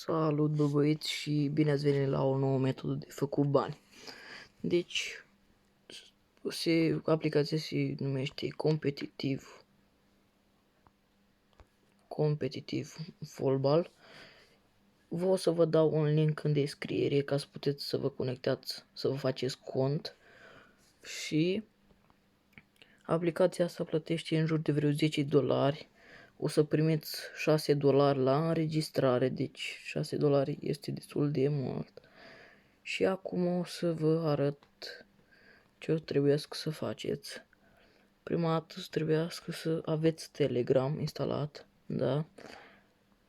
Salut, bă băieți, și bine ați venit la o nouă metodă de făcut bani. Deci, aplicația se numește competitiv fotbal. O să vă dau un link în descriere ca să puteți să vă conectați, să vă faceți cont. Și aplicația asta plătește în jur de vreo $10. O să primiți $6 la înregistrare, deci $6 este destul de mult. Și acum o să vă arăt ce o trebuiască să faceți. Prima dată trebuiască să aveți Telegram instalat, da?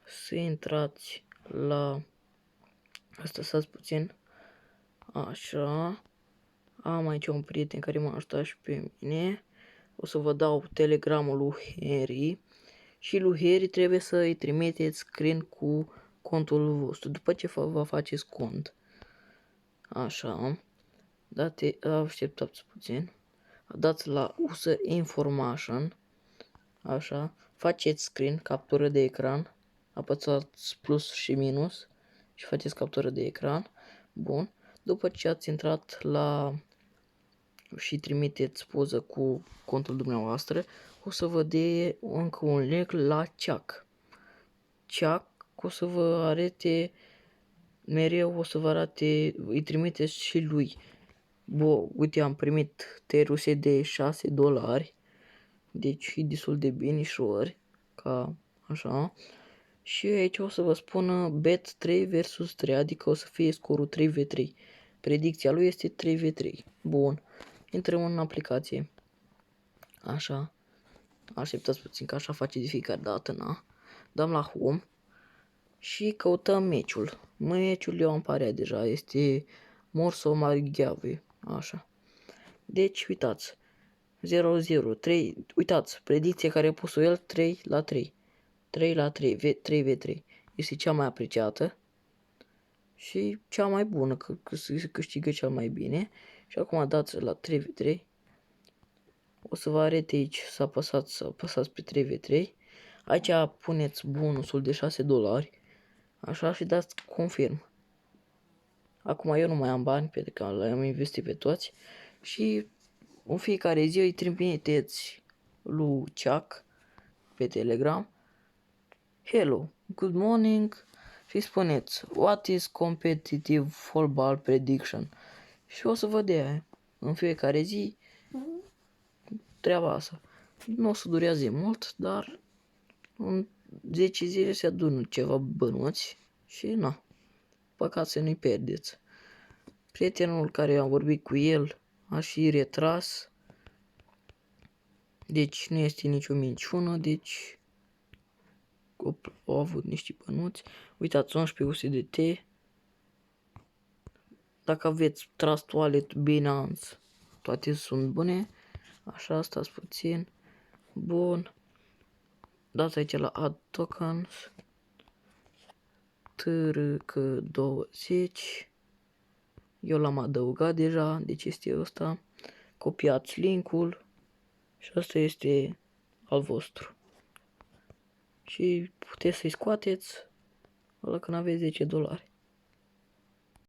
Să intrați la... Asta stați puțin. Așa. Am aici un prieten care m-a ajutat și pe mine. O să vă dau Telegramul lui Henry. Și lui Henry trebuie să îi trimiteți screen cu contul vostru după ce vă faceți cont. Așa. Așteptați puțin. Dați la User Information. Așa. Faceți screen, captură de ecran. Apăsați plus și minus și faceți captură de ecran. Bun. După ce ați intrat la și trimiteți poză cu contul dumneavoastră, o să vă dea încă un link la Chuck. Chuck o să vă arate mereu, o să vă arate, îi trimiteți și lui. Bă, uite, am primit teruse de $6. Deci e destul de binișor, ca așa. Și aici o să vă spună bet 3 versus 3, adică o să fie scorul 3v3. Predicția lui este 3v3. Bun. Intrăm în aplicație. Așa. Așteptați puțin că așa face de fiecare dată, na. Dăm la home. Și căutăm meciul. Meciul eu am parea deja. Este Morso Marghiave. Așa. Deci, uitați. 0-0, 3, uitați, predicția care a pus-o el, 3-3. 3-3, 3v3. Este cea mai apreciată și cea mai bună, că se câștigă cel mai bine. Și acum dați la 3v3. O să vă arate aici să apăsați pe 3v3. Aici puneți bonusul de $6. Așa, și dați confirm. Acum eu nu mai am bani pentru că le-am investit pe toți. Și în fiecare zi îi trimiteți lui Chuck pe Telegram. Hello, good morning. Și spuneți what is competitive football prediction. Și o să vă dea în fiecare zi treaba asta. Nu o să durează mult, dar în 10 zile se adună ceva bănuți și na, păcat să nu-i pierdeți. Prietenul care am vorbit cu el a și retras. Deci nu este nicio minciună, deci au avut niște bănuți. Uitați, 11 USDT. Dacă aveți Trust Wallet, Binance, toate sunt bune. Așa, stați puțin. Bun. Dați aici la Add Tokens. TRK20. Eu l-am adăugat deja, deci este ăsta. Copiați linkul și ăsta este al vostru. Și puteți să-i scoateți ăla când aveți $10.